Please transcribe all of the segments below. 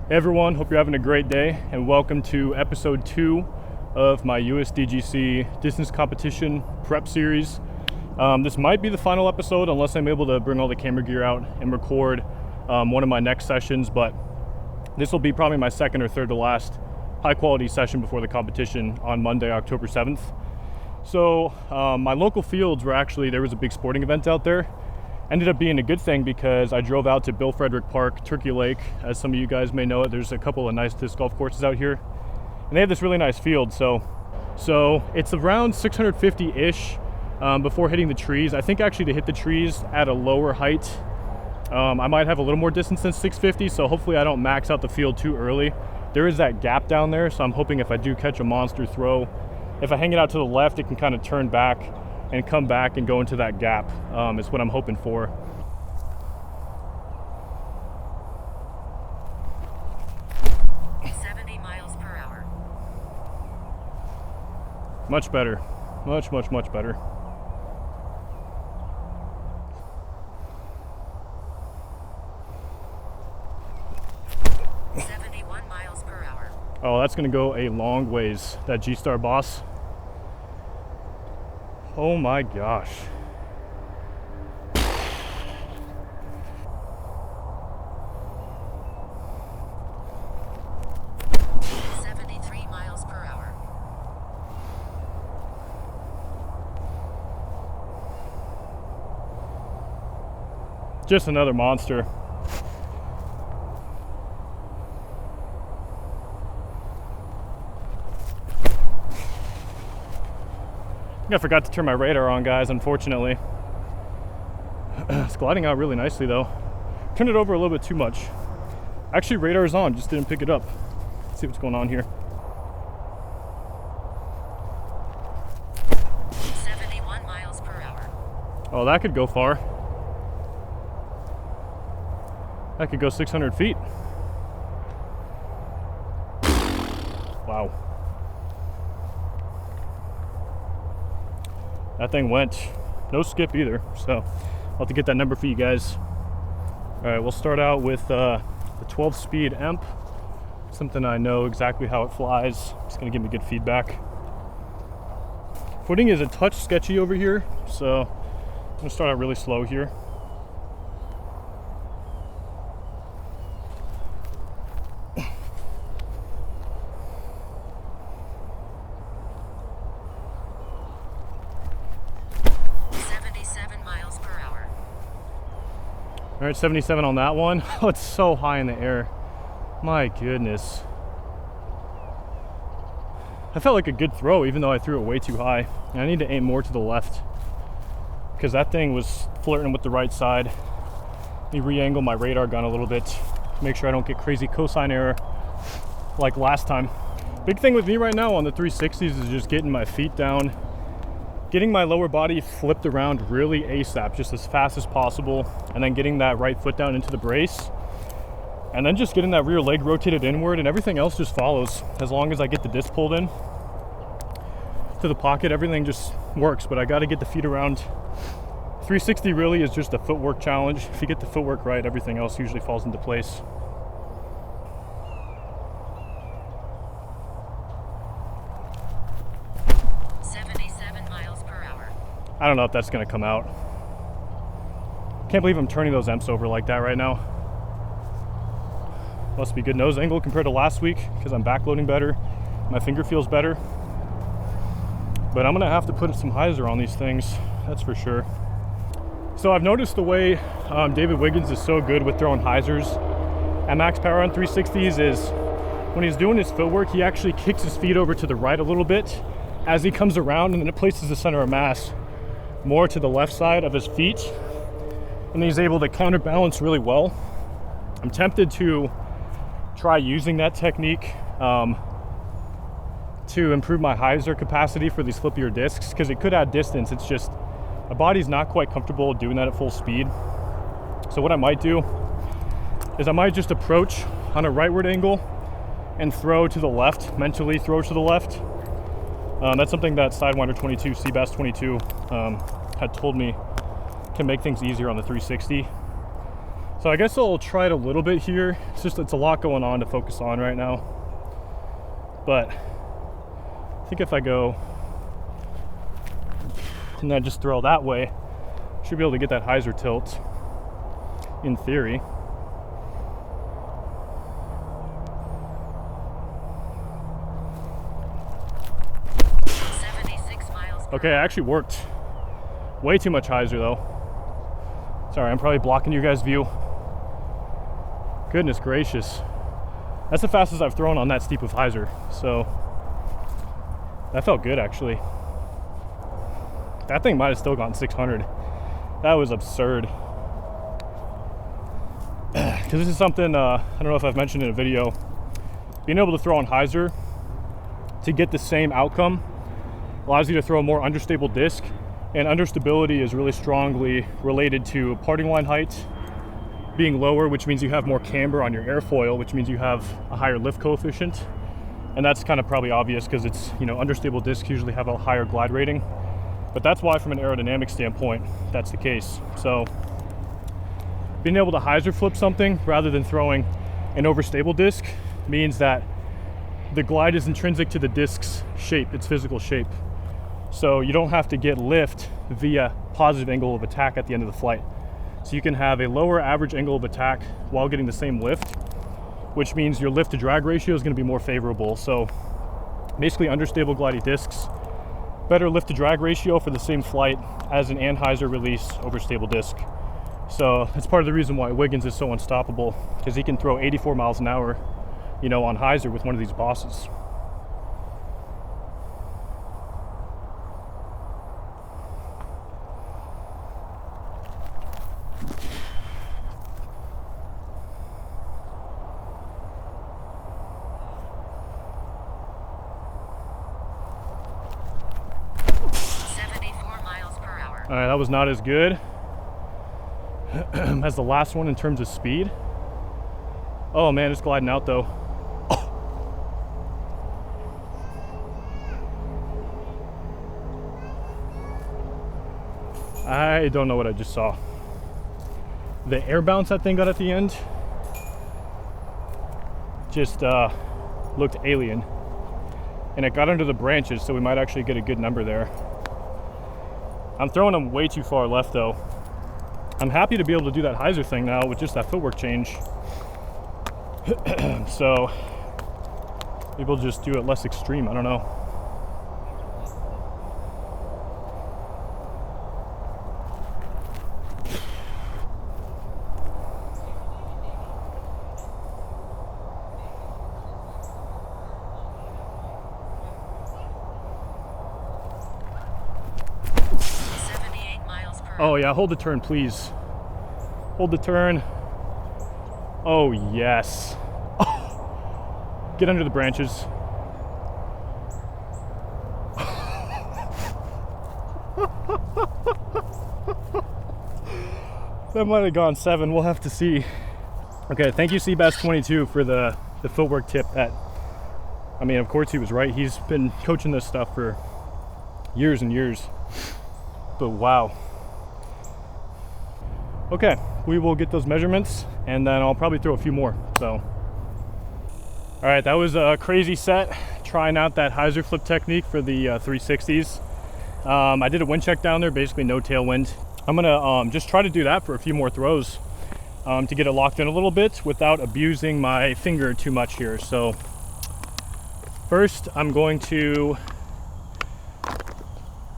Hey everyone, hope you're having a great day and welcome to episode 2 of my USDGC distance competition prep series. This might be the final episode unless I'm able to bring all the camera gear out and record one of my next sessions, but this will be probably my second or third to last high quality session before the competition on Monday, October 7th. So my local fields were actually, there was a big sporting event out there. Ended up being a good thing because I drove out to Bill Frederick Park, Turkey Lake. As some of you guys may know it, there's a couple of nice disc golf courses out here. And they have this really nice field. So it's around 650-ish before hitting the trees. I think actually to hit the trees at a lower height, I might have a little more distance than 650. So hopefully I don't max out the field too early. There is that gap down there. So I'm hoping if I do catch a monster throw, if I hang it out to the left, it can kind of turn back and come back and go into that gap is what I'm hoping for. mph. Much better. Much better. mph. Oh, that's gonna go a long ways, that G-Star Boss. Oh my gosh. mph. Just another monster. I forgot to turn my radar on, guys, unfortunately. It's gliding out really nicely though. Turned it over a little bit too much. Actually, radar is on, just didn't pick it up. Let's see what's going on here. 71 mph. Oh, that could go far. That could go 600 feet. Wow. That thing went. No skip either, so I'll have to get that number for you guys. All right, we'll start out with the 12 speed EMP, something I know exactly how it flies. It's gonna give me good feedback. Footing is a touch sketchy over here, so I'm gonna start out really slow here. All right, 77 on that one. Oh, it's so high in the air. My goodness. I felt like a good throw, even though I threw it way too high. And I need to aim more to the left because that thing was flirting with the right side. Let me re-angle my radar gun a little bit. Make sure I don't get crazy cosine error like last time. Big thing with me right now on the 360s is just getting my feet down, getting my lower body flipped around really ASAP, just as fast as possible, and then getting that right foot down into the brace, and then just getting that rear leg rotated inward, and everything else just follows. As long as I get the disc pulled in to the pocket, everything just works, but I got to get the feet around. 360 really is just a footwork challenge. If you get the footwork right, everything else usually falls into place. I don't know if that's gonna come out. Can't believe I'm turning those EMPs over like that right now. Must be good nose angle compared to last week because I'm backloading better. My finger feels better. But I'm gonna have to put some Hyzer on these things, that's for sure. So I've noticed the way David Wiggins is so good with throwing Hyzers at max power on 360s is when he's doing his footwork, he actually kicks his feet over to the right a little bit as he comes around, and then it places the center of mass more to the left side of his feet and he's able to counterbalance really well. I'm tempted to try using that technique to improve my Hyzer capacity for these flippier discs, because it could add distance. It's just my body's not quite comfortable doing that at full speed. So what I might do is I might just approach on a rightward angle and throw to the left, mentally throw to the left. That's something that Sidewinder 22, Seabass 22 had told me can make things easier on the 360. So I guess I'll try it a little bit here. It's a lot going on to focus on right now. But I think if I go and then just throw that way, I should be able to get that Hyzer tilt in theory. Okay, it actually worked. Way too much Hyzer though. Sorry, I'm probably blocking your guys' view. Goodness gracious. That's the fastest I've thrown on that steep of Hyzer. So that felt good actually. That thing might have still gotten 600. That was absurd. Because this is something, I don't know if I've mentioned in a video, being able to throw on Hyzer to get the same outcome allows you to throw a more understable disc, and understability is really strongly related to parting line height being lower, which means you have more camber on your airfoil, which means you have a higher lift coefficient. And that's kind of probably obvious because it's, understable discs usually have a higher glide rating. But that's why from an aerodynamic standpoint, that's the case. So being able to Hyzer flip something rather than throwing an overstable disc means that the glide is intrinsic to the disc's shape, its physical shape. So you don't have to get lift via positive angle of attack at the end of the flight. So you can have a lower average angle of attack while getting the same lift, which means your lift to drag ratio is going to be more favorable. So basically understable glidey discs, better lift to drag ratio for the same flight as an Anheuser release overstable disc. So that's part of the reason why Wiggins is so unstoppable, because he can throw 84 miles an hour, on Hyzer with one of these bosses. All right, that was not as good as the last one in terms of speed. Oh man, it's gliding out though. I don't know what I just saw. The air bounce that thing got at the end just looked alien. And it got under the branches, so we might actually get a good number there. I'm throwing them way too far left though. I'm happy to be able to do that Hyzer thing now with just that footwork change. So maybe we'll just do it less extreme, I don't know. Oh yeah, hold the turn, please. Hold the turn. Oh yes. Oh. Get under the branches. That might have gone 7, we'll have to see. Okay, thank you Seabass 22 for the footwork tip. That, I mean, of course he was right. He's been coaching this stuff for years and years. But wow. Okay, we will get those measurements and then I'll probably throw a few more. So, all right, that was a crazy set, trying out that Hyzer flip technique for the 360s. I did a wind check down there, basically no tailwind. I'm gonna just try to do that for a few more throws to get it locked in a little bit without abusing my finger too much here. So first I'm going to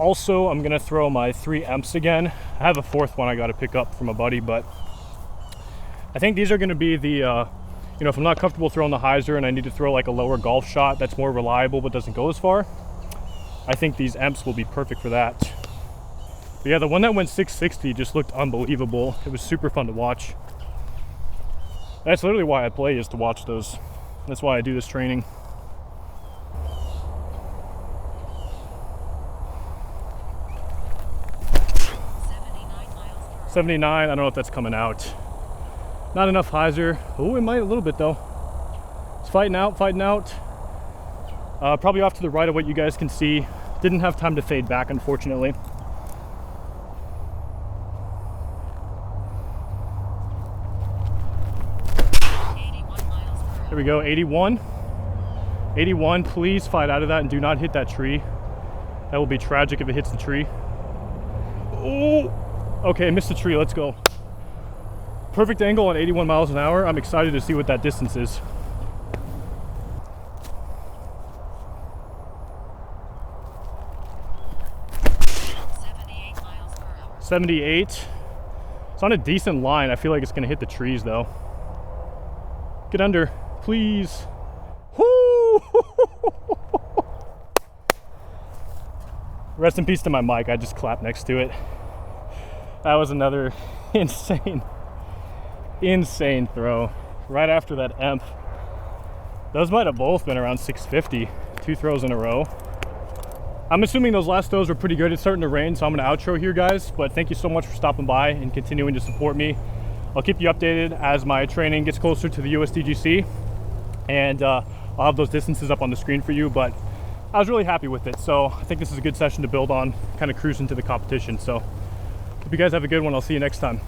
I'm gonna throw my 3 Emps again. I have a 4th one I gotta pick up from a buddy, but I think these are gonna be the, if I'm not comfortable throwing the Hyzer and I need to throw like a lower golf shot that's more reliable but doesn't go as far, I think these Emps will be perfect for that. But yeah, the one that went 660 just looked unbelievable. It was super fun to watch. That's literally why I play, is to watch those. That's why I do this training. miles per 79, I don't know if that's coming out. Not enough Hyzer. Oh, it might a little bit though. It's fighting out, fighting out. Probably off to the right of what you guys can see. Didn't have time to fade back, unfortunately. Here we go, 81. 81, please fight out of that and do not hit that tree. That will be tragic if it hits the tree. Oh, okay, missed the tree, let's go. Perfect angle on 81 miles an hour. I'm excited to see what that distance is. miles per hour. 78. It's on a decent line. I feel like it's gonna hit the trees though. Get under, please. Woo! Rest in peace to my mic. I just clapped next to it. That was another insane throw. Right after that emp. Those might have both been around 650. 2 throws in a row. I'm assuming those last throws were pretty good. It's starting to rain, so I'm gonna outro here, guys. But thank you so much for stopping by and continuing to support me. I'll keep you updated as my training gets closer to the USDGC. And I'll have those distances up on the screen for you. But I was really happy with it. So I think this is a good session to build on, kind of cruise into the competition. So hope you guys have a good one. I'll see you next time.